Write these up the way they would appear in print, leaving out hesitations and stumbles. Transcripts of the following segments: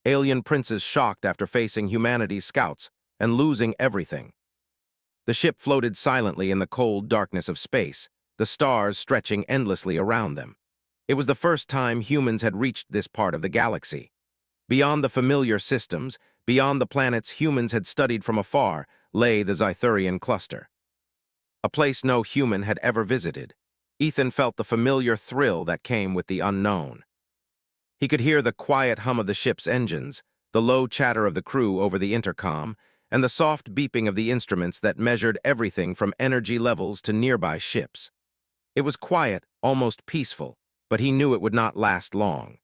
Alien princes shocked after facing humanity's scouts and losing everything. The ship floated silently in the cold darkness of space, the stars stretching endlessly around them. It was the first time humans had reached this part of the galaxy. Beyond the familiar systems, beyond the planets humans had studied from afar, lay the Zythurian cluster. A place no human had ever visited. Ethan felt the familiar thrill that came with the unknown. He could hear the quiet hum of the ship's engines, the low chatter of the crew over the intercom, and the soft beeping of the instruments that measured everything from energy levels to nearby ships. It was quiet, almost peaceful, but he knew it would not last long.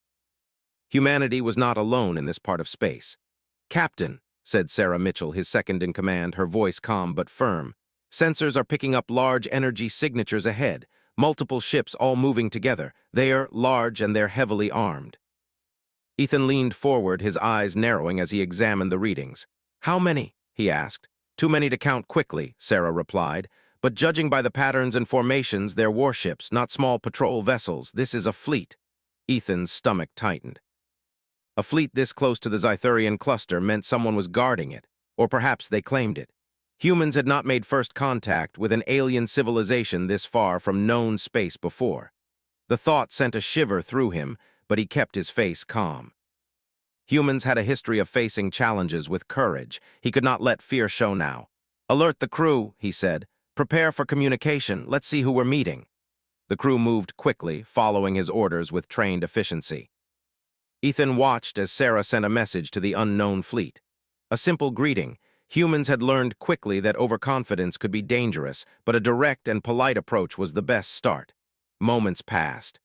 Humanity was not alone in this part of space. "Captain," said Sarah Mitchell, his second-in-command, her voice calm but firm, "sensors are picking up large energy signatures ahead, multiple ships all moving together. They are large and they're heavily armed." Ethan leaned forward, his eyes narrowing as he examined the readings. "How many?" he asked. "Too many to count quickly," Sarah replied, "but judging by the patterns and formations, they're warships, not small patrol vessels. This is a fleet." Ethan's stomach tightened. A fleet this close to the Zythurian cluster meant someone was guarding it, or perhaps they claimed it. Humans had not made first contact with an alien civilization this far from known space before. The thought sent a shiver through him, but he kept his face calm. Humans had a history of facing challenges with courage. He could not let fear show now. "Alert the crew," he said. "Prepare for communication. Let's see who we're meeting." The crew moved quickly, following his orders with trained efficiency. Ethan watched as Sarah sent a message to the unknown fleet. A simple greeting. Humans had learned quickly that overconfidence could be dangerous, but a direct and polite approach was the best start. Moments passed.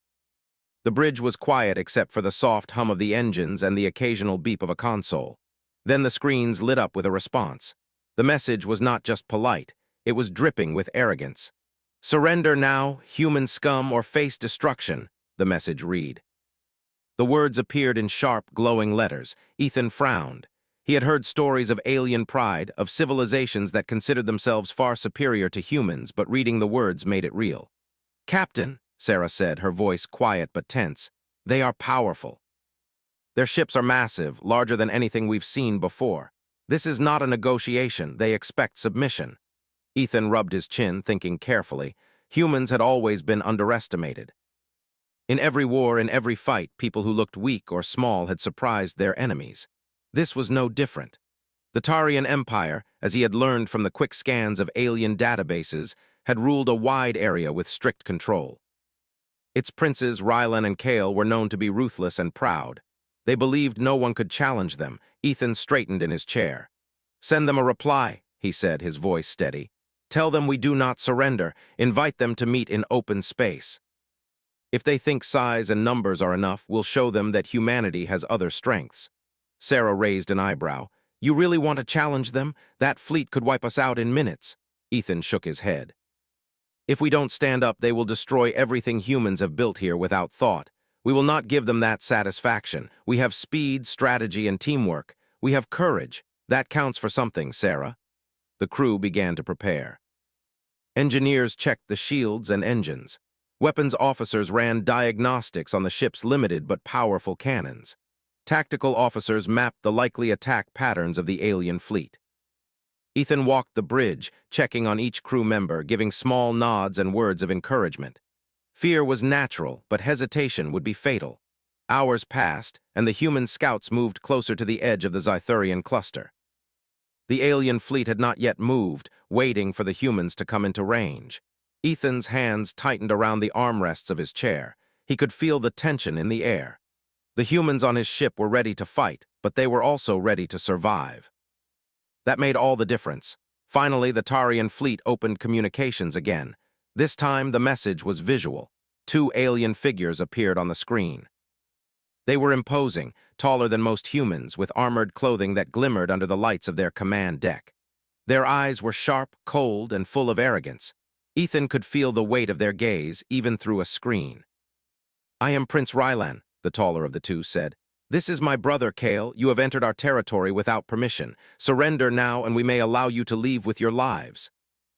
The bridge was quiet except for the soft hum of the engines and the occasional beep of a console. Then the screens lit up with a response. The message was not just polite, it was dripping with arrogance. "Surrender now, human scum, or face destruction," the message read. The words appeared in sharp, glowing letters. Ethan frowned. He had heard stories of alien pride, of civilizations that considered themselves far superior to humans, but reading the words made it real. "Captain," Sarah said, her voice quiet but tense, "they are powerful. Their ships are massive, larger than anything we've seen before. This is not a negotiation. They expect submission." Ethan rubbed his chin, thinking carefully. Humans had always been underestimated. In every war, in every fight, people who looked weak or small had surprised their enemies. This was no different. The Tarian Empire, as he had learned from the quick scans of alien databases, had ruled a wide area with strict control. Its princes, Rylan and Kale, were known to be ruthless and proud. They believed no one could challenge them. Ethan straightened in his chair. "Send them a reply," he said, his voice steady. "Tell them we do not surrender. Invite them to meet in open space. If they think size and numbers are enough, we'll show them that humanity has other strengths." Sarah raised an eyebrow. "You really want to challenge them? That fleet could wipe us out in minutes." Ethan shook his head. "If we don't stand up, they will destroy everything humans have built here without thought. We will not give them that satisfaction. We have speed, strategy, and teamwork. We have courage. That counts for something, Sarah." The crew began to prepare. Engineers checked the shields and engines. Weapons officers ran diagnostics on the ship's limited but powerful cannons. Tactical officers mapped the likely attack patterns of the alien fleet. Ethan walked the bridge, checking on each crew member, giving small nods and words of encouragement. Fear was natural, but hesitation would be fatal. Hours passed, and the human scouts moved closer to the edge of the Zythurian cluster. The alien fleet had not yet moved, waiting for the humans to come into range. Ethan's hands tightened around the armrests of his chair. He could feel the tension in the air. The humans on his ship were ready to fight, but they were also ready to survive. That made all the difference. Finally, the Tarian fleet opened communications again. This time, the message was visual. 2 alien figures appeared on the screen. They were imposing, taller than most humans, with armored clothing that glimmered under the lights of their command deck. Their eyes were sharp, cold, and full of arrogance. Ethan could feel the weight of their gaze, even through a screen. "I am Prince Rylan," the taller of the two said. "This is my brother, Kale. You have entered our territory without permission. Surrender now, and we may allow you to leave with your lives."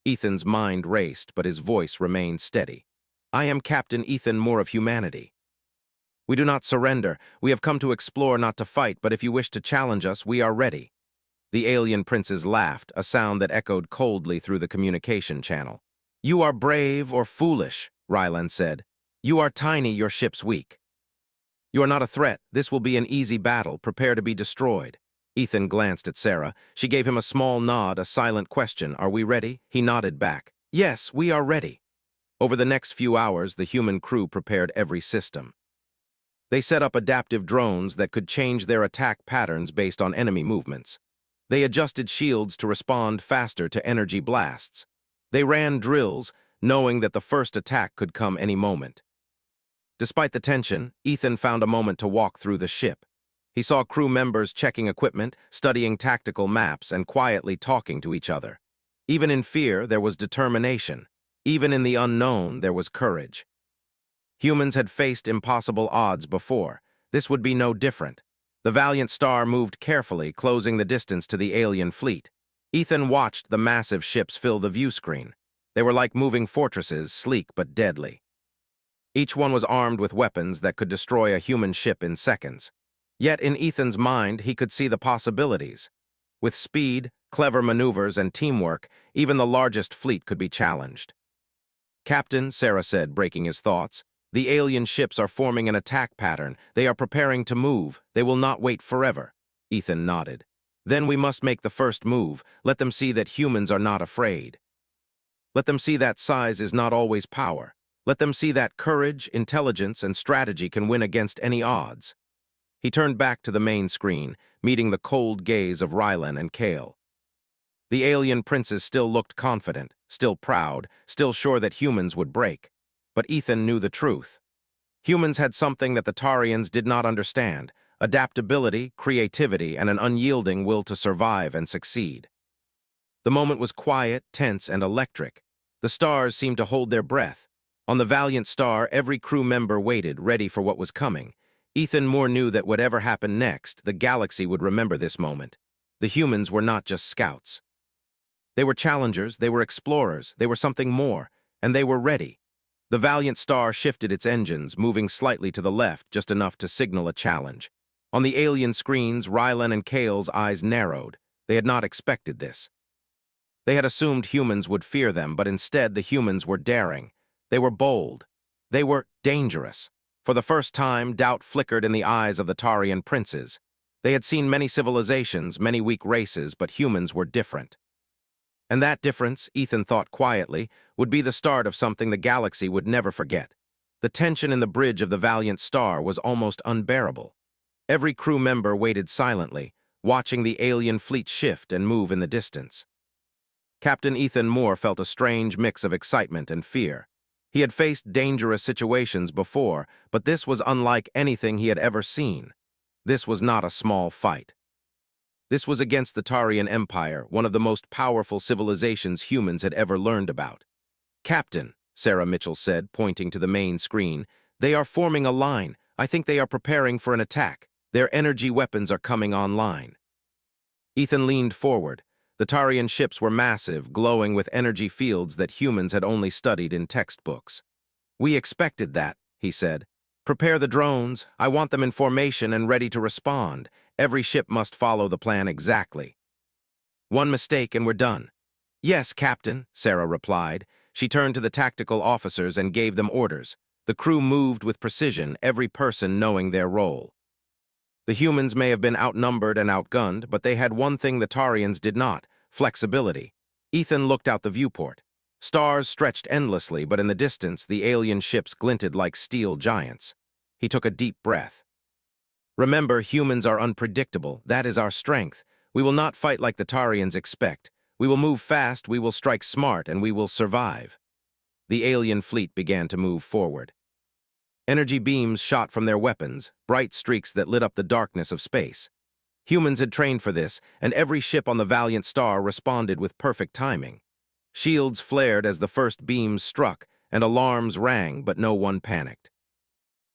Ethan's mind raced, but his voice remained steady. "I am Captain Ethan Moore of humanity." We do not surrender. We have come to explore, not to fight, but if you wish to challenge us, we are ready. The alien princes laughed, a sound that echoed coldly through the communication channel. You are brave or foolish, Rylan said. You are tiny, your ship's weak. You are not a threat. This will be an easy battle. Prepare to be destroyed. Ethan glanced at Sarah. She gave him a small nod, a silent question. Are we ready? He nodded back. Yes, we are ready. Over the next few hours, the human crew prepared every system. They set up adaptive drones that could change their attack patterns based on enemy movements. They adjusted shields to respond faster to energy blasts. They ran drills, knowing that the first attack could come any moment. Despite the tension, Ethan found a moment to walk through the ship. He saw crew members checking equipment, studying tactical maps, and quietly talking to each other. Even in fear, there was determination. Even in the unknown, there was courage. Humans had faced impossible odds before. This would be no different. The valiant star moved carefully, closing the distance to the alien fleet. Ethan watched the massive ships fill the view screen. They were like moving fortresses, sleek but deadly. Each one was armed with weapons that could destroy a human ship in seconds. Yet in Ethan's mind, he could see the possibilities. With speed, clever maneuvers, and teamwork, even the largest fleet could be challenged. Captain, Sarah said, breaking his thoughts, the alien ships are forming an attack pattern. They are preparing to move. They will not wait forever. Ethan nodded. Then we must make the first move. Let them see that humans are not afraid. Let them see that size is not always power. Let them see that courage, intelligence, and strategy can win against any odds. He turned back to the main screen, meeting the cold gaze of Rylan and Kale. The alien princes still looked confident, still proud, still sure that humans would break. But Ethan knew the truth. Humans had something that the Tarians did not understand: adaptability, creativity, and an unyielding will to survive and succeed. The moment was quiet, tense, and electric. The stars seemed to hold their breath. On the valiant star, every crew member waited, ready for what was coming. Ethan Moore knew that whatever happened next, the galaxy would remember this moment. The humans were not just scouts. They were challengers, they were explorers, they were something more, and they were ready. The valiant star shifted its engines, moving slightly to the left, just enough to signal a challenge. On the alien screens, Rylan and Kale's eyes narrowed. They had not expected this. They had assumed humans would fear them, but instead the humans were daring. They were bold. They were dangerous. For the first time, doubt flickered in the eyes of the Tarian princes. They had seen many civilizations, many weak races, but humans were different. And that difference, Ethan thought quietly, would be the start of something the galaxy would never forget. The tension in the bridge of the valiant star was almost unbearable. Every crew member waited silently, watching the alien fleet shift and move in the distance. Captain Ethan Moore felt a strange mix of excitement and fear. He had faced dangerous situations before, but this was unlike anything he had ever seen. This was not a small fight. This was against the Tarian Empire, one of the most powerful civilizations humans had ever learned about. Captain, Sarah Mitchell said, pointing to the main screen, they are forming a line. I think they are preparing for an attack. Their energy weapons are coming online. Ethan leaned forward. The Tarian ships were massive, glowing with energy fields that humans had only studied in textbooks. We expected that, he said. Prepare the drones. I want them in formation and ready to respond. Every ship must follow the plan exactly. One mistake and we're done. Yes, Captain, Sarah replied. She turned to the tactical officers and gave them orders. The crew moved with precision, every person knowing their role. The humans may have been outnumbered and outgunned, but they had one thing the Tarians did not: flexibility. Ethan looked out the viewport. Stars stretched endlessly, but in the distance, the alien ships glinted like steel giants. He took a deep breath. Remember, humans are unpredictable. That is our strength. We will not fight like the Tarians expect. We will move fast, we will strike smart, and we will survive. The alien fleet began to move forward. Energy beams shot from their weapons, bright streaks that lit up the darkness of space. Humans had trained for this, and every ship on the valiant star responded with perfect timing. Shields flared as the first beams struck, and alarms rang, but no one panicked.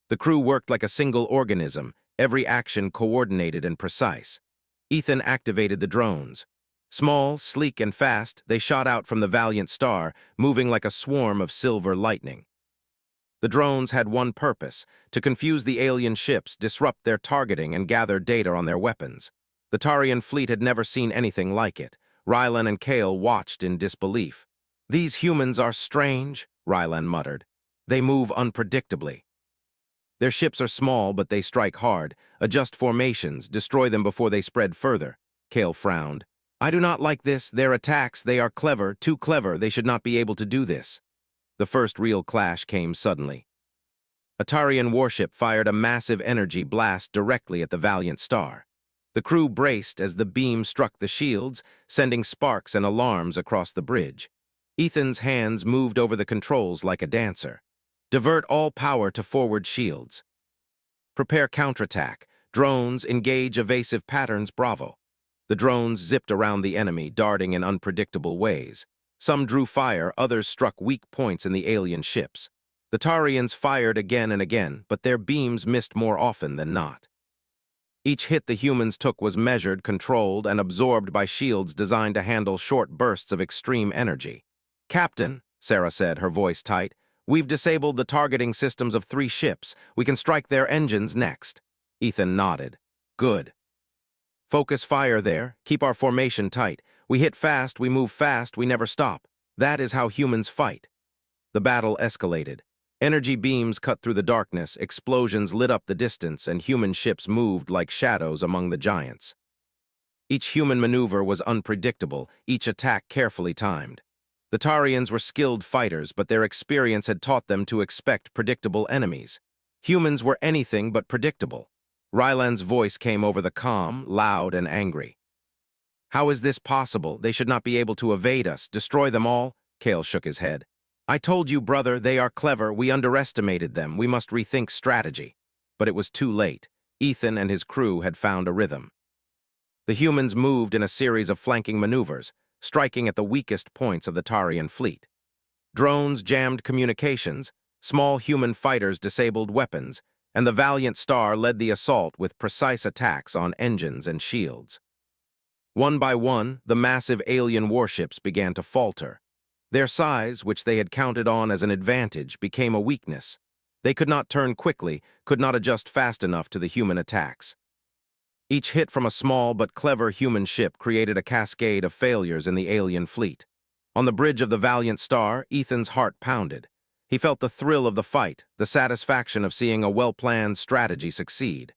The crew worked like a single organism, every action coordinated and precise. Ethan activated the drones. Small, sleek, and fast, they shot out from the valiant star, moving like a swarm of silver lightning. The drones had one purpose: to confuse the alien ships, disrupt their targeting, and gather data on their weapons. The Tarian fleet had never seen anything like it. Rylan and Kale watched in disbelief. "These humans are strange," Rylan muttered. "They move unpredictably. Their ships are small, but they strike hard, adjust formations, destroy them before they spread further." Kale frowned. "I do not like this. Their attacks, they are clever, too clever. They should not be able to do this." The first real clash came suddenly. A Tarian warship fired a massive energy blast directly at the Valiant Star. The crew braced as the beam struck the shields, sending sparks and alarms across the bridge. Ethan's hands moved over the controls like a dancer. "Divert all power to forward shields. Prepare counterattack. Drones, engage evasive patterns, bravo." The drones zipped around the enemy, darting in unpredictable ways. Some drew fire, others struck weak points in the alien ships. The Tarians fired again and again, but their beams missed more often than not. Each hit the humans took was measured, controlled, and absorbed by shields designed to handle short bursts of extreme energy. "Captain," Sarah said, her voice tight, "we've disabled the targeting systems of 3 ships. We can strike their engines next." Ethan nodded. "Good. Focus fire there. Keep our formation tight. We hit fast, we move fast, we never stop. That is how humans fight." The battle escalated. Energy beams cut through the darkness, explosions lit up the distance, and human ships moved like shadows among the giants. Each human maneuver was unpredictable, each attack carefully timed. The Tarians were skilled fighters, but their experience had taught them to expect predictable enemies. Humans were anything but predictable. Rylan's voice came over the comm, loud and angry. "How is this possible? They should not be able to evade us. Destroy them all?" Kale shook his head. "I told you, brother, they are clever. We underestimated them. We must rethink strategy." But it was too late. Ethan and his crew had found a rhythm. The humans moved in a series of flanking maneuvers, striking at the weakest points of the Tarian fleet. Drones jammed communications, small human fighters disabled weapons, and the Valiant Star led the assault with precise attacks on engines and shields. One by one, the massive alien warships began to falter. Their size, which they had counted on as an advantage, became a weakness. They could not turn quickly, could not adjust fast enough to the human attacks. Each hit from a small but clever human ship created a cascade of failures in the alien fleet. On the bridge of the Valiant Star, Ethan's heart pounded. He felt the thrill of the fight, the satisfaction of seeing a well-planned strategy succeed.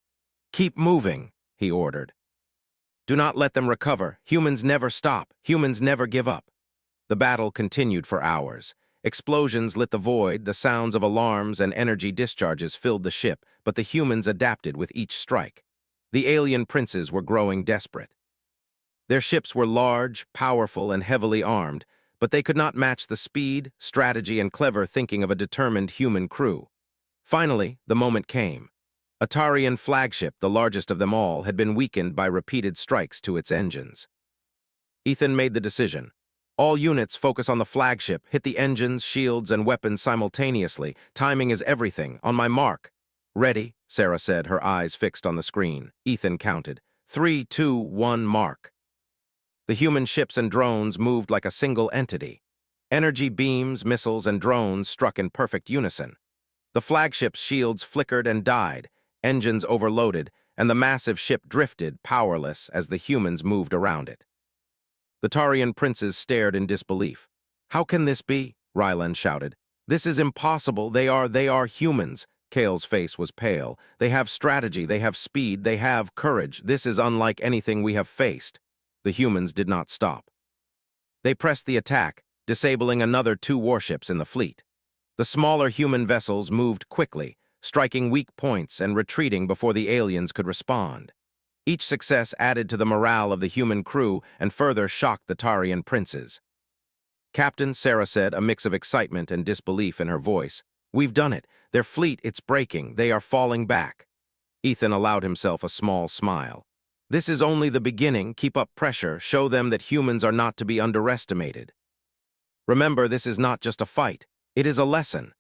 "Keep moving," he ordered. "Do not let them recover. Humans never stop. Humans never give up." The battle continued for hours. Explosions lit the void, the sounds of alarms and energy discharges filled the ship, but the humans adapted with each strike. The alien princes were growing desperate. Their ships were large, powerful, and heavily armed, but they could not match the speed, strategy, and clever thinking of a determined human crew. Finally, the moment came. A Tarian flagship, the largest of them all, had been weakened by repeated strikes to its engines. Ethan made the decision. "All units focus on the flagship, hit the engines, shields, and weapons simultaneously. Timing is everything. On my mark." "Ready," Sarah said, her eyes fixed on the screen. Ethan counted. 3, 2, 1, mark. The human ships and drones moved like a single entity. Energy beams, missiles, and drones struck in perfect unison. The flagship's shields flickered and died, engines overloaded, and the massive ship drifted, powerless, as the humans moved around it. The Tarian princes stared in disbelief. "How can this be?" Rylan shouted. "This is impossible. They are humans." Kale's face was pale. "They have strategy, they have speed, they have courage. This is unlike anything we have faced." The humans did not stop. They pressed the attack, disabling another 2 warships in the fleet. The smaller human vessels moved quickly, striking weak points and retreating before the aliens could respond. Each success added to the morale of the human crew and further shocked the Tarian princes. "Captain," Sarah said, a mix of excitement and disbelief in her voice, "we've done it. Their fleet, it's breaking. They are falling back." Ethan allowed himself a small smile. "This is only the beginning. Keep up pressure. Show them that humans are not to be underestimated. Remember, this is not just a fight. It is a lesson."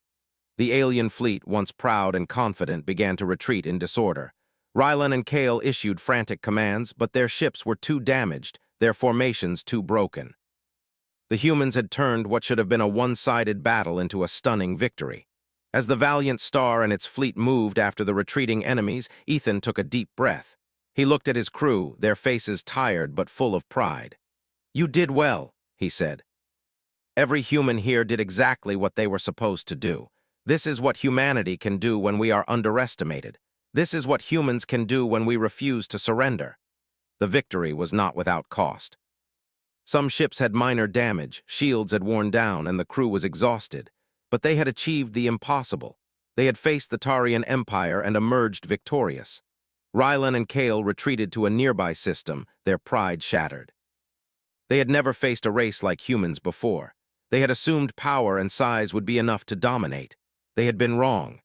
The alien fleet, once proud and confident, began to retreat in disorder. Rylan and Kale issued frantic commands, but their ships were too damaged, their formations too broken. The humans had turned what should have been a one-sided battle into a stunning victory. As the valiant star and its fleet moved after the retreating enemies, Ethan took a deep breath. He looked at his crew, their faces tired but full of pride. "You did well," he said. "Every human here did exactly what they were supposed to do. This is what humanity can do when we are underestimated. This is what humans can do when we refuse to surrender." The victory was not without cost. Some ships had minor damage, shields had worn down, and the crew was exhausted. But they had achieved the impossible. They had faced the Tarian Empire and emerged victorious. Rylan and Kale retreated to a nearby system, their pride shattered. They had never faced a race like humans before. They had assumed power and size would be enough to dominate. They had been wrong.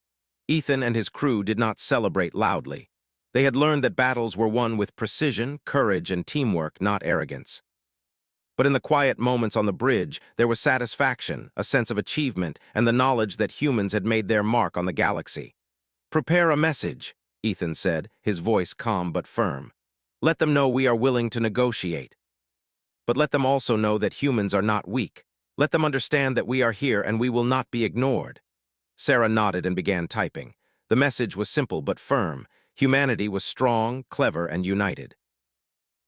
Ethan and his crew did not celebrate loudly. They had learned that battles were won with precision, courage, and teamwork, not arrogance. But in the quiet moments on the bridge, there was satisfaction, a sense of achievement, and the knowledge that humans had made their mark on the galaxy. "Prepare a message," Ethan said, his voice calm but firm. "Let them know we are willing to negotiate. But let them also know that humans are not weak. Let them understand that we are here and we will not be ignored." Sarah nodded and began typing. The message was simple but firm. Humanity was strong, clever, and united.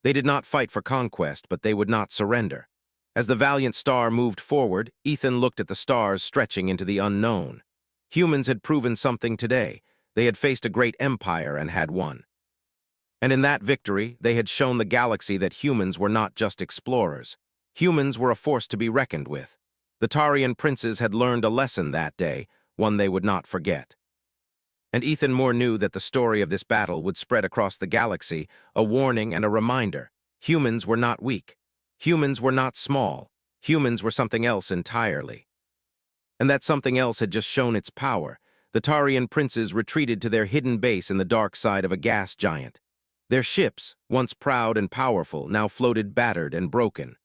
They did not fight for conquest, but they would not surrender. As the valiant star moved forward, Ethan looked at the stars stretching into the unknown. Humans had proven something today. They had faced a great empire and had won. And in that victory, they had shown the galaxy that humans were not just explorers. Humans were a force to be reckoned with. The Tarian princes had learned a lesson that day, one they would not forget. And Ethan Moore knew that the story of this battle would spread across the galaxy, a warning and a reminder. Humans were not weak. Humans were not small. Humans were something else entirely. And that something else had just shown its power. The Tarian princes retreated to their hidden base in the dark side of a gas giant. Their ships, once proud and powerful, now floated battered and broken.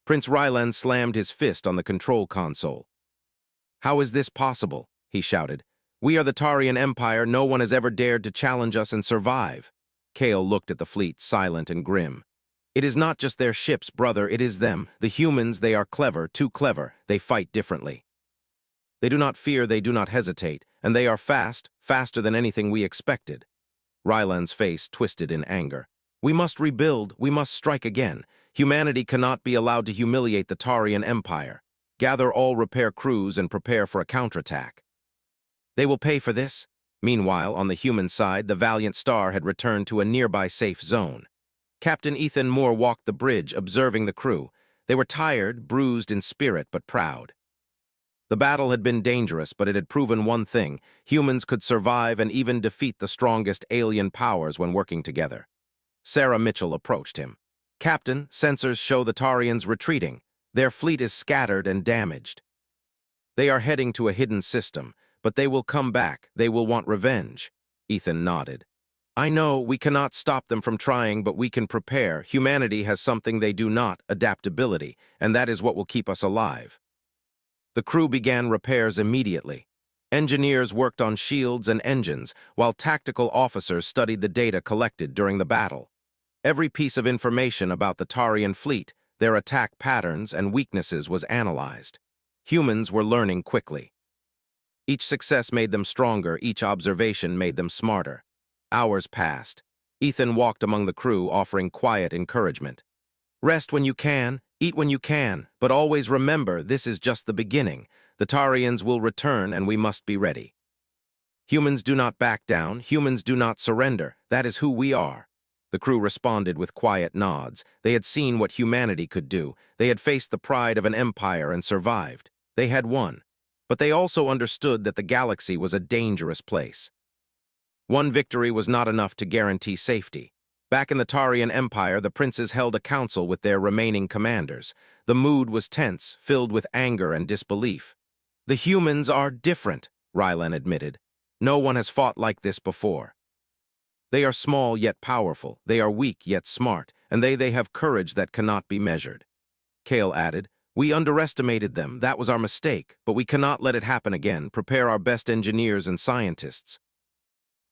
Prince Rylan slammed his fist on the control console. "How is this possible?" he shouted. "We are the Tarian Empire. No one has ever dared to challenge us and survive." Kale looked at the fleet, silent and grim. "It is not just their ships, brother, it is them. The humans, they are clever, too clever. They fight differently. They do not fear, they do not hesitate, and they are fast, faster than anything we expected." Rylan's face twisted in anger. "We must rebuild, we must strike again. Humanity cannot be allowed to humiliate the Tarian Empire. Gather all repair crews and prepare for a counterattack. They will pay for this." Meanwhile, on the human side, the valiant star had returned to a nearby safe zone. Captain Ethan Moore walked the bridge, observing the crew. They were tired, bruised in spirit, but proud. The battle had been dangerous, but it had proven one thing: humans could survive and even defeat the strongest alien powers when working together. Sarah Mitchell approached him. "Captain, sensors show the Tarians retreating. Their fleet is scattered and damaged. They are heading to a hidden system, but they will come back. They will want revenge." Ethan nodded. "I know, we cannot stop them from trying, but we can prepare. Humanity has something they do not, adaptability, and that is what will keep us alive." The crew began repairs immediately. Engineers worked on shields and engines, while tactical officers studied the data collected during the battle. Every piece of information about the Tarian fleet, their attack patterns and weaknesses was analyzed. Humans were learning quickly. Each success made them stronger, each observation made them smarter. Hours passed. Ethan walked among the crew, offering quiet encouragement. "Rest when you can, eat when you can, but always remember this is just the beginning. The Tarians will return and we must be ready. Humans do not back down, humans do not surrender. That is who we are." The crew responded with quiet nods. They had seen what humanity could do. They had faced the pride of an empire and survived. They had won. But they also understood that the galaxy was a dangerous place. One victory was not enough to guarantee safety. Back in the Tarian Empire, the princes held a council with their remaining commanders. The mood was tense, filled with anger and disbelief. "The humans are different," Rylan admitted. "No one has fought like this before. They are small yet powerful, they are weak yet smart, and they have courage that cannot be measured." Kale added, "We underestimated them, that was our mistake, but we cannot let it happen again. Prepare our best engineers and scientists.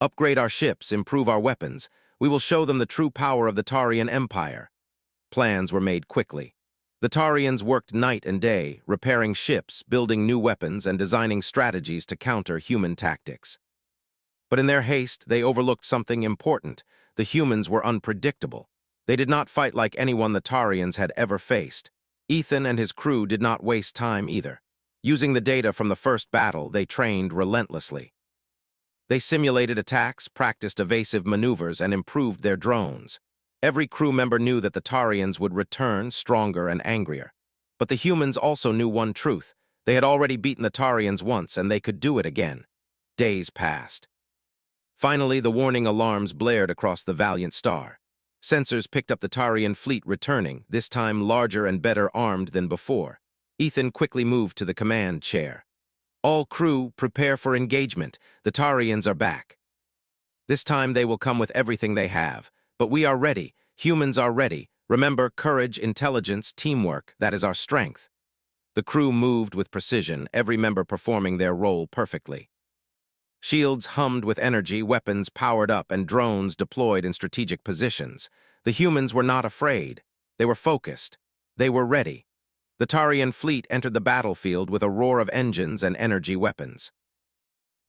Upgrade our ships, improve our weapons. We will show them the true power of the Tarian Empire." Plans were made quickly. The Tarians worked night and day, repairing ships, building new weapons, and designing strategies to counter human tactics. But in their haste, they overlooked something important. The humans were unpredictable. They did not fight like anyone the Tarians had ever faced. Ethan and his crew did not waste time either. Using the data from the first battle, they trained relentlessly. They simulated attacks, practiced evasive maneuvers, and improved their drones. Every crew member knew that the Tarians would return stronger and angrier. But the humans also knew one truth. They had already beaten the Tarians once, and they could do it again. Days passed. Finally, the warning alarms blared across the valiant star. Sensors picked up the Tarian fleet returning, this time larger and better armed than before. Ethan quickly moved to the command chair. All crew, prepare for engagement. The Tarians are back. This time they will come with everything they have. But we are ready. Humans are ready. Remember, courage, intelligence, teamwork, that is our strength. The crew moved with precision, every member performing their role perfectly. Shields hummed with energy, weapons powered up, and drones deployed in strategic positions. The humans were not afraid. They were focused. They were ready. The Tarian fleet entered the battlefield with a roar of engines and energy weapons.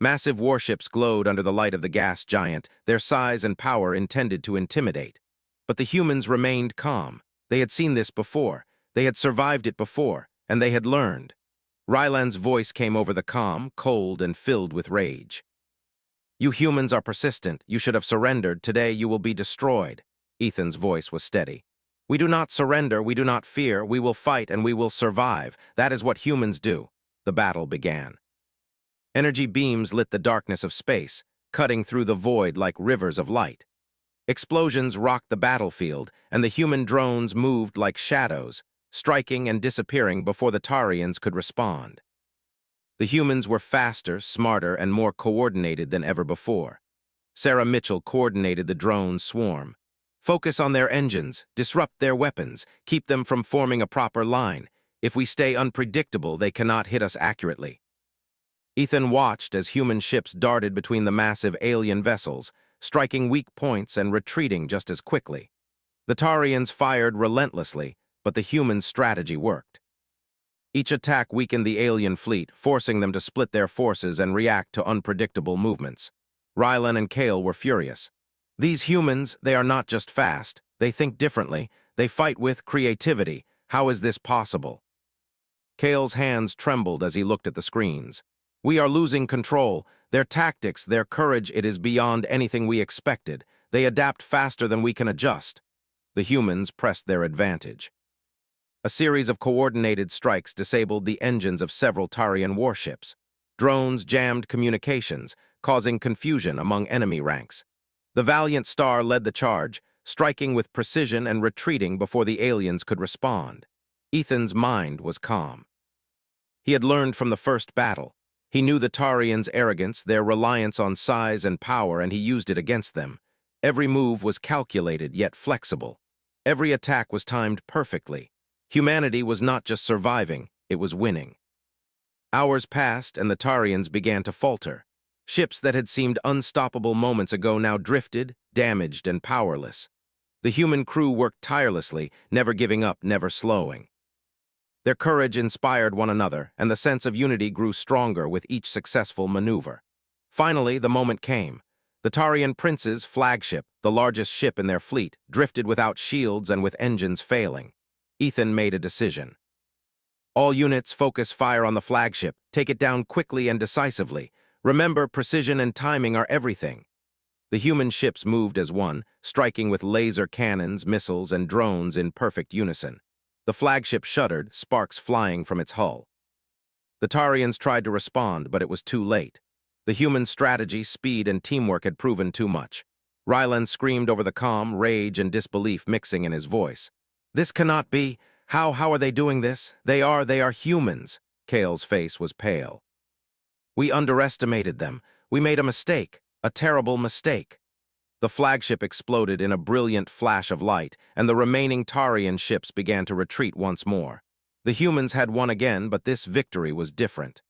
Massive warships glowed under the light of the gas giant, their size and power intended to intimidate. But the humans remained calm. They had seen this before. They had survived it before, and they had learned. Ryland's voice came over the comm, cold and filled with rage. You humans are persistent. You should have surrendered. Today you will be destroyed. Ethan's voice was steady. We do not surrender. We do not fear. We will fight and we will survive. That is what humans do. The battle began. Energy beams lit the darkness of space, cutting through the void like rivers of light. Explosions rocked the battlefield, and the human drones moved like shadows, striking and disappearing before the Tarians could respond. The humans were faster, smarter, and more coordinated than ever before. Sarah Mitchell coordinated the drone swarm. Focus on their engines, disrupt their weapons, keep them from forming a proper line. If we stay unpredictable, they cannot hit us accurately. Ethan watched as human ships darted between the massive alien vessels, striking weak points and retreating just as quickly. The Tarians fired relentlessly, but the humans' strategy worked. Each attack weakened the alien fleet, forcing them to split their forces and react to unpredictable movements. Rylan and Kale were furious. These humans, they are not just fast. They think differently. They fight with creativity. How is this possible? Kale's hands trembled as he looked at the screens. We are losing control. Their tactics, their courage, it is beyond anything we expected. They adapt faster than we can adjust. The humans pressed their advantage. A series of coordinated strikes disabled the engines of several Tarian warships. Drones jammed communications, causing confusion among enemy ranks. The valiant star led the charge, striking with precision and retreating before the aliens could respond. Ethan's mind was calm. He had learned from the first battle. He knew the Tarians' arrogance, their reliance on size and power, and he used it against them. Every move was calculated yet flexible. Every attack was timed perfectly. Humanity was not just surviving, it was winning. Hours passed and the Tarians began to falter. Ships that had seemed unstoppable moments ago now drifted, damaged, and powerless. The human crew worked tirelessly, never giving up, never slowing. Their courage inspired one another, and the sense of unity grew stronger with each successful maneuver. Finally, the moment came. The Tarian Prince's flagship, the largest ship in their fleet, drifted without shields and with engines failing. Ethan made a decision. All units focus fire on the flagship. Take it down quickly and decisively. Remember, precision and timing are everything. The human ships moved as one, striking with laser cannons, missiles, and drones in perfect unison. The flagship shuddered, sparks flying from its hull. The Tarians tried to respond, but it was too late. The human strategy, speed, and teamwork had proven too much. Ryland screamed over the comm, rage and disbelief mixing in his voice. This cannot be. How are they doing this? They are humans. Kale's face was pale. We underestimated them. We made a mistake, a terrible mistake. The flagship exploded in a brilliant flash of light, and the remaining Tarian ships began to retreat once more. The humans had won again, but this victory was different.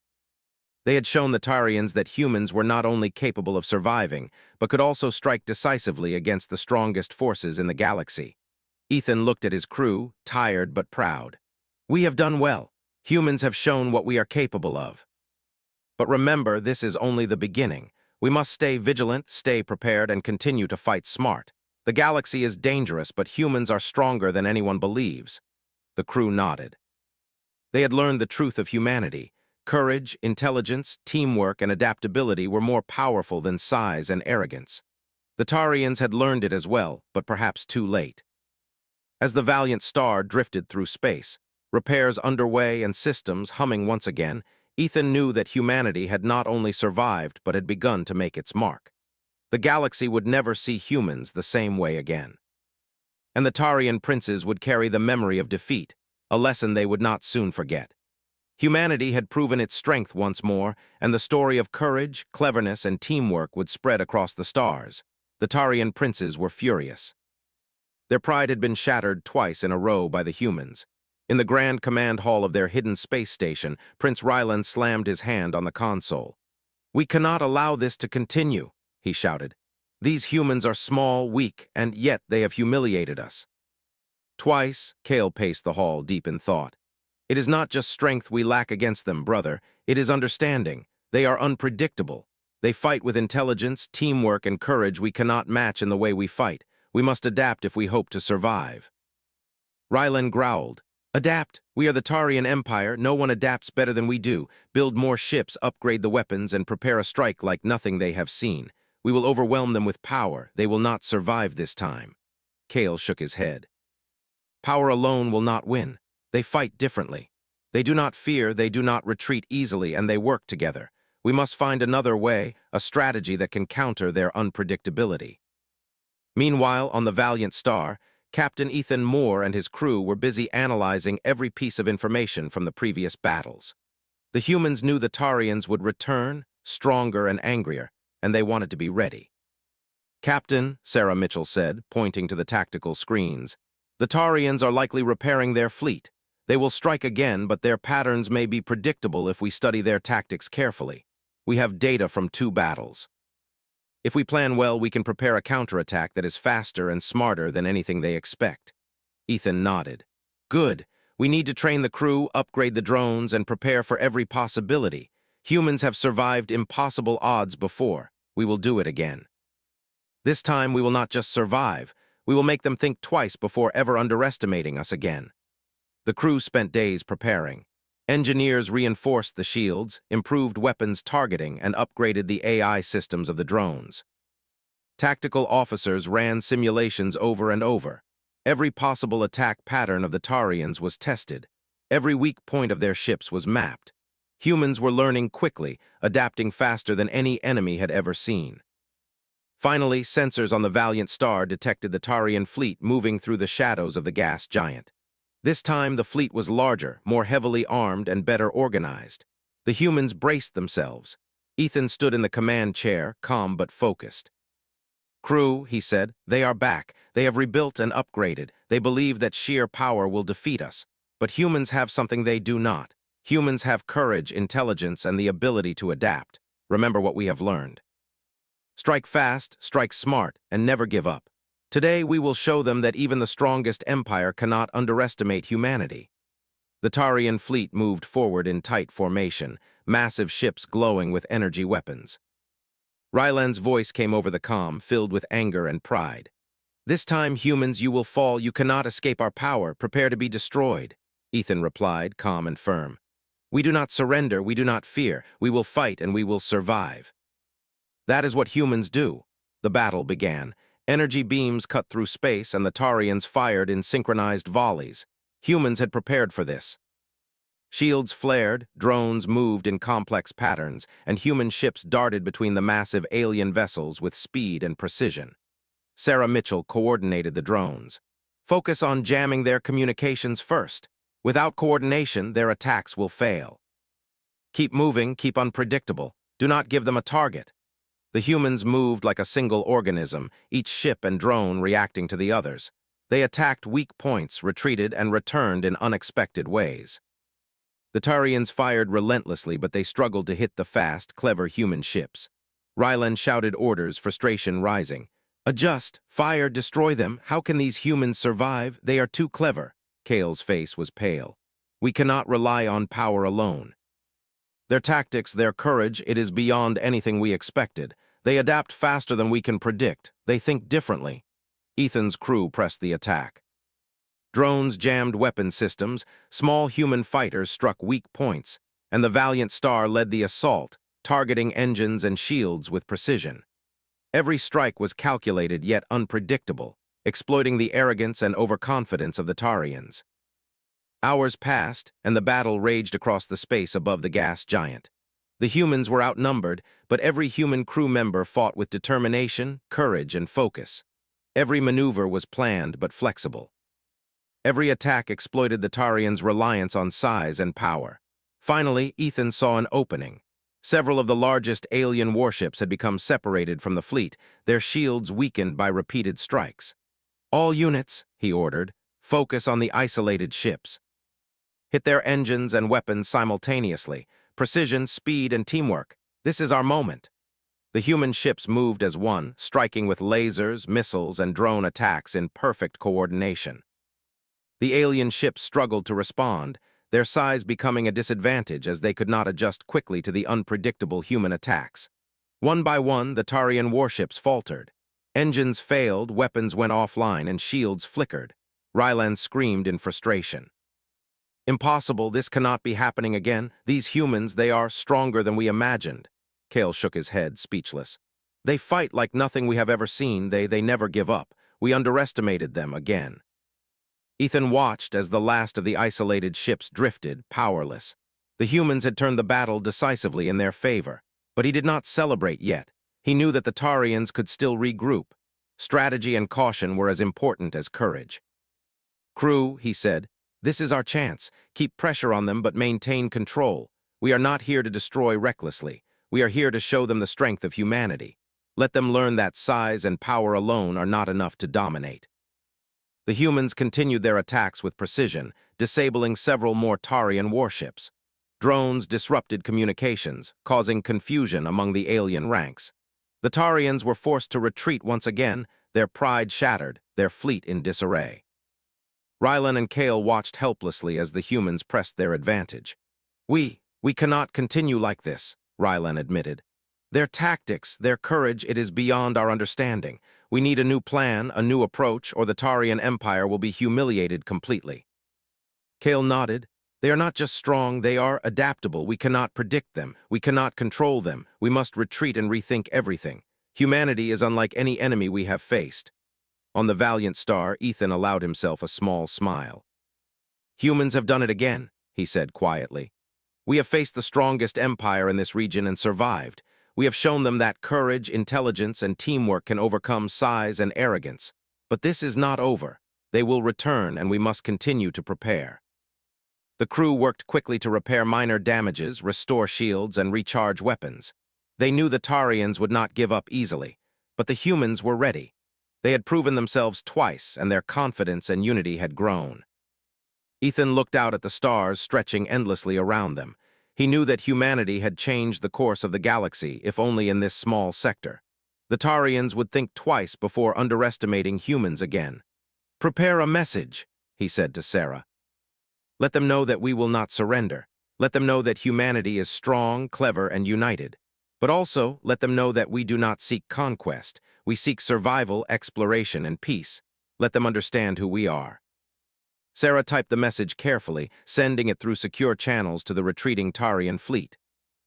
They had shown the Tarians that humans were not only capable of surviving, but could also strike decisively against the strongest forces in the galaxy. Ethan looked at his crew, tired but proud. We have done well. Humans have shown what we are capable of. But remember, this is only the beginning. We must stay vigilant, stay prepared, and continue to fight smart. The galaxy is dangerous, but humans are stronger than anyone believes. The crew nodded. They had learned the truth of humanity. Courage, intelligence, teamwork, and adaptability were more powerful than size and arrogance. The Tarians had learned it as well, but perhaps too late. As the valiant star drifted through space, repairs underway and systems humming once again, Ethan knew that humanity had not only survived but had begun to make its mark. The galaxy would never see humans the same way again. And the Tarian princes would carry the memory of defeat, a lesson they would not soon forget. Humanity had proven its strength once more, and the story of courage, cleverness, and teamwork would spread across the stars. The Tarian princes were furious. Their pride had been shattered twice in a row by the humans. In the grand command hall of their hidden space station, Prince Rylan slammed his hand on the console. "We cannot allow this to continue," he shouted. "These humans are small, weak, and yet they have humiliated us." Twice, Kale paced the hall deep in thought. "It is not just strength we lack against them, brother. It is understanding. They are unpredictable. They fight with intelligence, teamwork, and courage we cannot match in the way we fight. We must adapt if we hope to survive." Rylan growled. "Adapt. We are the Tarian Empire. No one adapts better than we do. Build more ships, upgrade the weapons, and prepare a strike like nothing they have seen. We will overwhelm them with power. They will not survive this time." Kale shook his head. "Power alone will not win. They fight differently. They do not fear, they do not retreat easily, and they work together. We must find another way, a strategy that can counter their unpredictability." Meanwhile, on the Valiant Star, Captain Ethan Moore and his crew were busy analyzing every piece of information from the previous battles. The humans knew the Tarians would return, stronger and angrier, and they wanted to be ready. "Captain," Sarah Mitchell said, pointing to the tactical screens, "the Tarians are likely repairing their fleet. They will strike again, but their patterns may be predictable if we study their tactics carefully. We have data from 2 battles. If we plan well, we can prepare a counterattack that is faster and smarter than anything they expect." Ethan nodded. "Good. We need to train the crew, upgrade the drones, and prepare for every possibility. Humans have survived impossible odds before. We will do it again. This time we will not just survive. We will make them think twice before ever underestimating us again." The crew spent days preparing. Engineers reinforced the shields, improved weapons targeting, and upgraded the AI systems of the drones. Tactical officers ran simulations over and over. Every possible attack pattern of the Tarians was tested. Every weak point of their ships was mapped. Humans were learning quickly, adapting faster than any enemy had ever seen. Finally, sensors on the Valiant Star detected the Tarian fleet moving through the shadows of the gas giant. This time, the fleet was larger, more heavily armed, and better organized. The humans braced themselves. Ethan stood in the command chair, calm but focused. "Crew," he said, "they are back. They have rebuilt and upgraded. They believe that sheer power will defeat us. But humans have something they do not. Humans have courage, intelligence, and the ability to adapt. Remember what we have learned. Strike fast, strike smart, and never give up. Today we will show them that even the strongest empire cannot underestimate humanity." The Tarian fleet moved forward in tight formation, massive ships glowing with energy weapons. Rylan's voice came over the comm, filled with anger and pride. "This time, humans, you will fall. You cannot escape our power. Prepare to be destroyed." Ethan replied, calm and firm. "We do not surrender. We do not fear. We will fight and we will survive." That is what humans do. The battle began. Energy beams cut through space, and the Tarians fired in synchronized volleys. Humans had prepared for this. Shields flared, drones moved in complex patterns, and human ships darted between the massive alien vessels with speed and precision. Sarah Mitchell coordinated the drones. "Focus on jamming their communications first. Without coordination, their attacks will fail. Keep moving, keep unpredictable. Do not give them a target." The humans moved like a single organism, each ship and drone reacting to the others. They attacked weak points, retreated, and returned in unexpected ways. The Tarians fired relentlessly, but they struggled to hit the fast, clever human ships. Rylan shouted orders, frustration rising. "Adjust! Fire! Destroy them! How can these humans survive? They are too clever." Kale's face was pale. We cannot rely on power alone. Their tactics, their courage, it is beyond anything we expected. They adapt faster than we can predict. They think differently. Ethan's crew pressed the attack. Drones jammed weapon systems, small human fighters struck weak points, and the valiant Star led the assault, targeting engines and shields with precision. Every strike was calculated yet unpredictable, exploiting the arrogance and overconfidence of the Tarians. Hours passed, and the battle raged across the space above the gas giant. The humans were outnumbered, but every human crew member fought with determination, courage, and focus. Every maneuver was planned but flexible. Every attack exploited the Tarians' reliance on size and power. Finally, Ethan saw an opening. Several of the largest alien warships had become separated from the fleet, their shields weakened by repeated strikes. "All units," he ordered, "focus on the isolated ships. Hit their engines and weapons simultaneously. Precision, speed, and teamwork. This is our moment." The human ships moved as one, striking with lasers, missiles, and drone attacks in perfect coordination. The alien ships struggled to respond, their size becoming a disadvantage as they could not adjust quickly to the unpredictable human attacks. One by one, the Tarian warships faltered. Engines failed, weapons went offline, and shields flickered. Rylan screamed in frustration. "Impossible, this cannot be happening again. These humans, they are stronger than we imagined." Kale shook his head, speechless. "They fight like nothing we have ever seen. They never give up. We underestimated them again." Ethan watched as the last of the isolated ships drifted, powerless. The humans had turned the battle decisively in their favor, but he did not celebrate yet. He knew that the Tarians could still regroup. Strategy and caution were as important as courage. "Crew," he said, "this is our chance. Keep pressure on them but maintain control. We are not here to destroy recklessly. We are here to show them the strength of humanity. Let them learn that size and power alone are not enough to dominate." The humans continued their attacks with precision, disabling several more Tarian warships. Drones disrupted communications, causing confusion among the alien ranks. The Tarians were forced to retreat once again, their pride shattered, their fleet in disarray. Rylan and Kale watched helplessly as the humans pressed their advantage. We cannot continue like this," Rylan admitted. "Their tactics, their courage, it is beyond our understanding. We need a new plan, a new approach, or the Tarian Empire will be humiliated completely." Kale nodded. "They are not just strong, they are adaptable. We cannot predict them. We cannot control them. We must retreat and rethink everything. Humanity is unlike any enemy we have faced." On the valiant Star, Ethan allowed himself a small smile. "Humans have done it again," he said quietly. "We have faced the strongest empire in this region and survived. We have shown them that courage, intelligence, and teamwork can overcome size and arrogance. But this is not over. They will return, and we must continue to prepare." The crew worked quickly to repair minor damages, restore shields, and recharge weapons. They knew the Tarians would not give up easily, but the humans were ready. They had proven themselves twice, and their confidence and unity had grown. Ethan looked out at the stars stretching endlessly around them. He knew that humanity had changed the course of the galaxy, if only in this small sector. The Tarians would think twice before underestimating humans again. "Prepare a message," he said to Sarah. "Let them know that we will not surrender. Let them know that humanity is strong, clever, and united. But also, let them know that we do not seek conquest. We seek survival, exploration, and peace. Let them understand who we are." Sarah typed the message carefully, sending it through secure channels to the retreating Tarian fleet.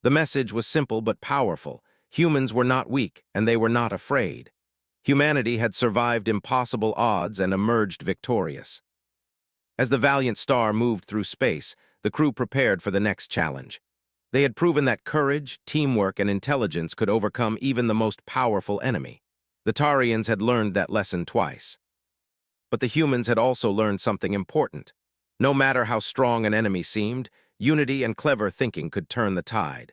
The message was simple but powerful. Humans were not weak, and they were not afraid. Humanity had survived impossible odds and emerged victorious. As the valiant Star moved through space, the crew prepared for the next challenge. They had proven that courage, teamwork, and intelligence could overcome even the most powerful enemy. The Tarians had learned that lesson twice. But the humans had also learned something important. No matter how strong an enemy seemed, unity and clever thinking could turn the tide.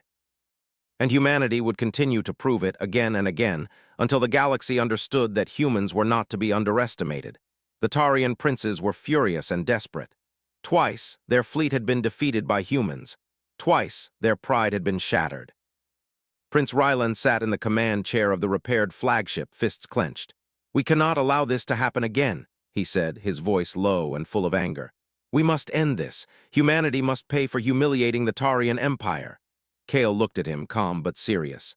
And humanity would continue to prove it again and again until the galaxy understood that humans were not to be underestimated. The Tarian princes were furious and desperate. Twice, their fleet had been defeated by humans. Twice, their pride had been shattered. Prince Rylan sat in the command chair of the repaired flagship, fists clenched. "We cannot allow this to happen again," he said, his voice low and full of anger. We must end this. Humanity must pay for humiliating the Tarian Empire. Kale looked at him, calm but serious.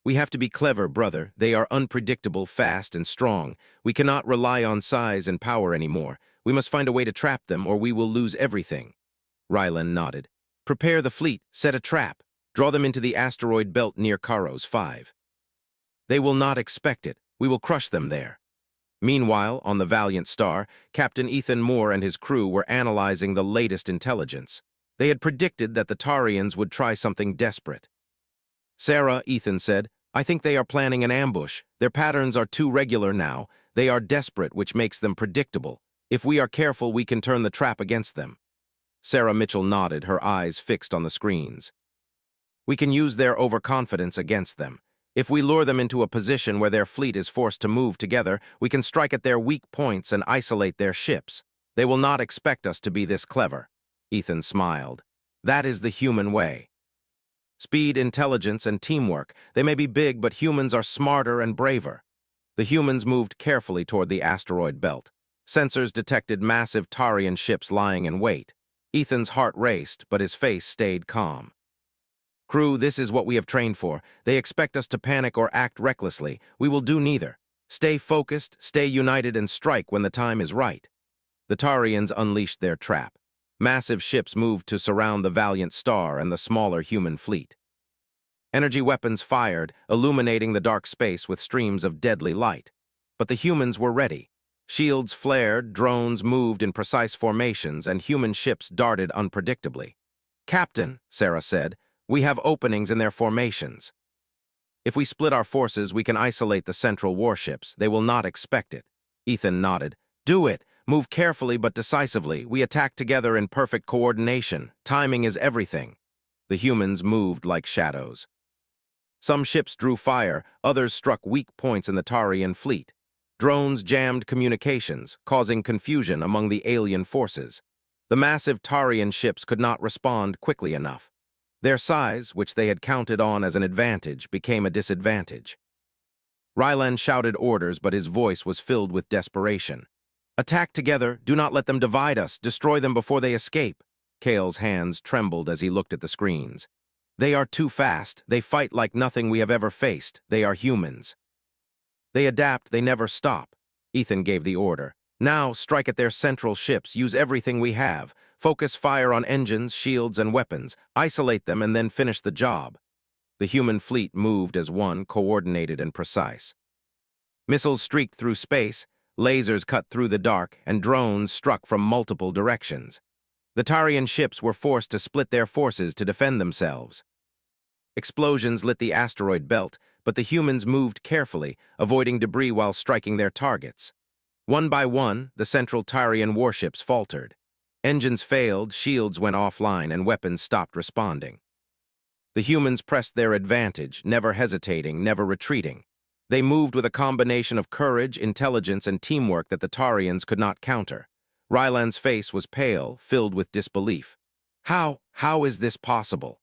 We have to be clever, brother. They are unpredictable, fast, and strong. We cannot rely on size and power anymore. We must find a way to trap them, or we will lose everything. Rylan nodded. Prepare the fleet, set a trap. Draw them into the asteroid belt near Karos 5. They will not expect it. We will crush them there. Meanwhile, on the Valiant Star, Captain Ethan Moore and his crew were analyzing the latest intelligence. They had predicted that the Tarians would try something desperate. Sarah, Ethan said, I think they are planning an ambush. Their patterns are too regular now. They are desperate, which makes them predictable. If we are careful, we can turn the trap against them. Sarah Mitchell nodded, her eyes fixed on the screens. We can use their overconfidence against them. If we lure them into a position where their fleet is forced to move together, we can strike at their weak points and isolate their ships. They will not expect us to be this clever. Ethan smiled. That is the human way. Speed, intelligence, and teamwork. They may be big, but humans are smarter and braver. The humans moved carefully toward the asteroid belt. Sensors detected massive Tarian ships lying in wait. Ethan's heart raced, but his face stayed calm. Crew, this is what we have trained for. They expect us to panic or act recklessly. We will do neither. Stay focused, stay united, and strike when the time is right. The Tarians unleashed their trap. Massive ships moved to surround the Valiant Star and the smaller human fleet. Energy weapons fired, illuminating the dark space with streams of deadly light. But the humans were ready. Shields flared, drones moved in precise formations, and human ships darted unpredictably. Captain, Sarah said, we have openings in their formations. If we split our forces, we can isolate the central warships. They will not expect it. Ethan nodded. Do it. Move carefully but decisively. We attack together in perfect coordination. Timing is everything. The humans moved like shadows. Some ships drew fire, others struck weak points in the Tarian fleet. Drones jammed communications, causing confusion among the alien forces. The massive Tarian ships could not respond quickly enough. Their size, which they had counted on as an advantage, became a disadvantage. Rylan shouted orders, but his voice was filled with desperation. Attack together, do not let them divide us, destroy them before they escape. Kale's hands trembled as he looked at the screens. They are too fast, they fight like nothing we have ever faced, they are humans. They adapt, they never stop. Ethan gave the order. Now, strike at their central ships, use everything we have. Focus fire on engines, shields, and weapons. Isolate them and then finish the job. The human fleet moved as one, coordinated and precise. Missiles streaked through space, lasers cut through the dark, and drones struck from multiple directions. The Tarian ships were forced to split their forces to defend themselves. Explosions lit the asteroid belt, but the humans moved carefully, avoiding debris while striking their targets. One by one, the central Tarian warships faltered. Engines failed, shields went offline, and weapons stopped responding. The humans pressed their advantage, never hesitating, never retreating. They moved with a combination of courage, intelligence, and teamwork that the Tarians could not counter. Rylan's face was pale, filled with disbelief. How is this possible?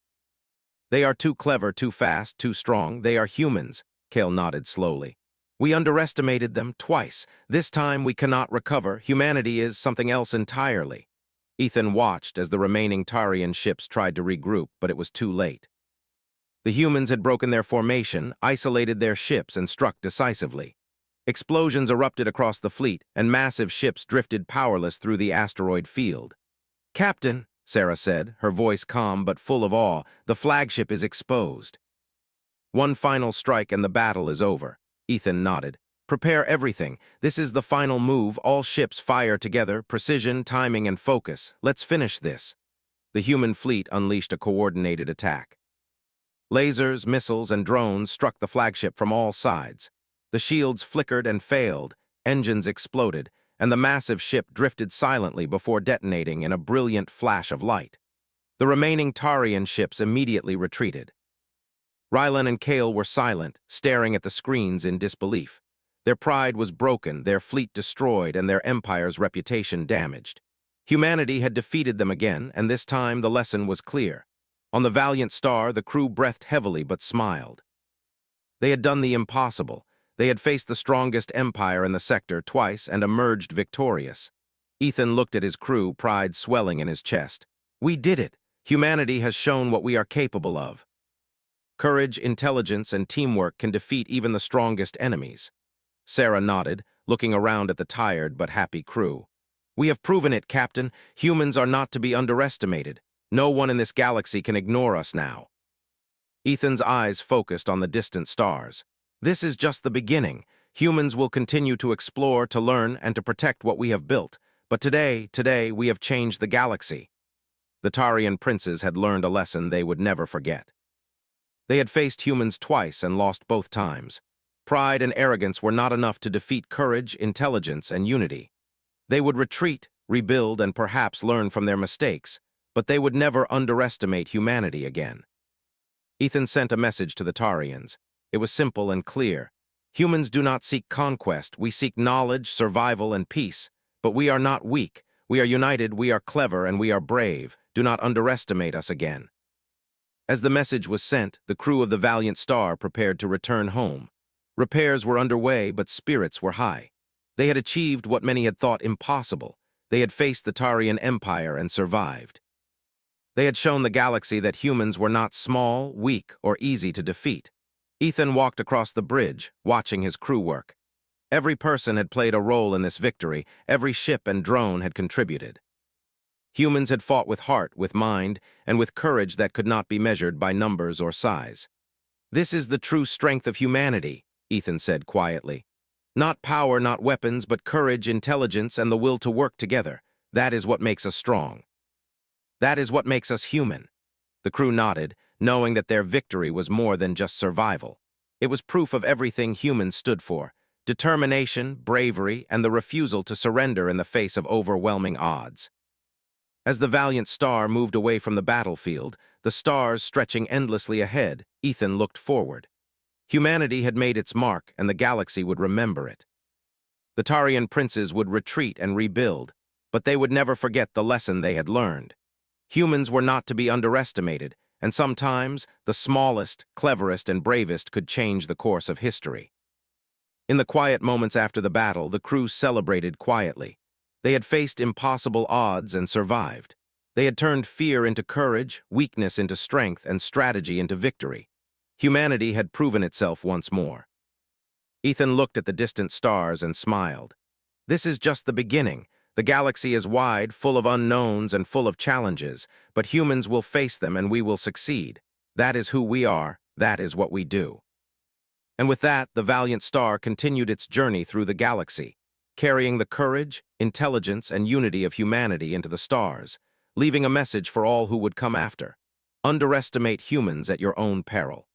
They are too clever, too fast, too strong. They are humans, Kale nodded slowly. We underestimated them twice. This time we cannot recover. Humanity is something else entirely. Ethan watched as the remaining Tarian ships tried to regroup, but it was too late. The humans had broken their formation, isolated their ships, and struck decisively. Explosions erupted across the fleet, and massive ships drifted powerless through the asteroid field. Captain, Sarah said, her voice calm but full of awe, the flagship is exposed. One final strike and the battle is over. Ethan nodded. Prepare everything. This is the final move. All ships fire together, precision, timing, and focus. Let's finish this. The human fleet unleashed a coordinated attack. Lasers, missiles, and drones struck the flagship from all sides. The shields flickered and failed, engines exploded, and the massive ship drifted silently before detonating in a brilliant flash of light. The remaining Tarian ships immediately retreated. Rylan and Kale were silent, staring at the screens in disbelief. Their pride was broken, their fleet destroyed, and their empire's reputation damaged. Humanity had defeated them again, and this time the lesson was clear. On the Valiant Star, the crew breathed heavily but smiled. They had done the impossible. They had faced the strongest empire in the sector twice and emerged victorious. Ethan looked at his crew, pride swelling in his chest. We did it! Humanity has shown what we are capable of. Courage, intelligence, and teamwork can defeat even the strongest enemies. Sarah nodded, looking around at the tired but happy crew. We have proven it, Captain. Humans are not to be underestimated. No one in this galaxy can ignore us now. Ethan's eyes focused on the distant stars. This is just the beginning. Humans will continue to explore, to learn, and to protect what we have built. But today, we have changed the galaxy. The Tarian princes had learned a lesson they would never forget. They had faced humans twice and lost both times. Pride and arrogance were not enough to defeat courage, intelligence, and unity. They would retreat, rebuild, and perhaps learn from their mistakes, but they would never underestimate humanity again. Ethan sent a message to the Tarians. It was simple and clear. Humans do not seek conquest. We seek knowledge, survival, and peace. But we are not weak. We are united, we are clever, and we are brave. Do not underestimate us again. As the message was sent, the crew of the Valiant Star prepared to return home. Repairs were underway, but spirits were high. They had achieved what many had thought impossible. They had faced the Tarian Empire and survived. They had shown the galaxy that humans were not small, weak, or easy to defeat. Ethan walked across the bridge, watching his crew work. Every person had played a role in this victory. Every ship and drone had contributed. Humans had fought with heart, with mind, and with courage that could not be measured by numbers or size. This is the true strength of humanity, Ethan said quietly. Not power, not weapons, but courage, intelligence, and the will to work together. That is what makes us strong. That is what makes us human. The crew nodded, knowing that their victory was more than just survival. It was proof of everything humans stood for: determination, bravery, and the refusal to surrender in the face of overwhelming odds. As the Valiant Star moved away from the battlefield, the stars stretching endlessly ahead, Ethan looked forward. Humanity had made its mark, and the galaxy would remember it. The Tarian princes would retreat and rebuild, but they would never forget the lesson they had learned. Humans were not to be underestimated, and sometimes the smallest, cleverest, and bravest could change the course of history. In the quiet moments after the battle, the crew celebrated quietly. They had faced impossible odds and survived. They had turned fear into courage, weakness into strength, and strategy into victory. Humanity had proven itself once more. Ethan looked at the distant stars and smiled. This is just the beginning. The galaxy is wide, full of unknowns and full of challenges, but humans will face them and we will succeed. That is who we are. That is what we do. And with that, the Valiant Star continued its journey through the galaxy, carrying the courage, intelligence, and unity of humanity into the stars, leaving a message for all who would come after. Underestimate humans at your own peril.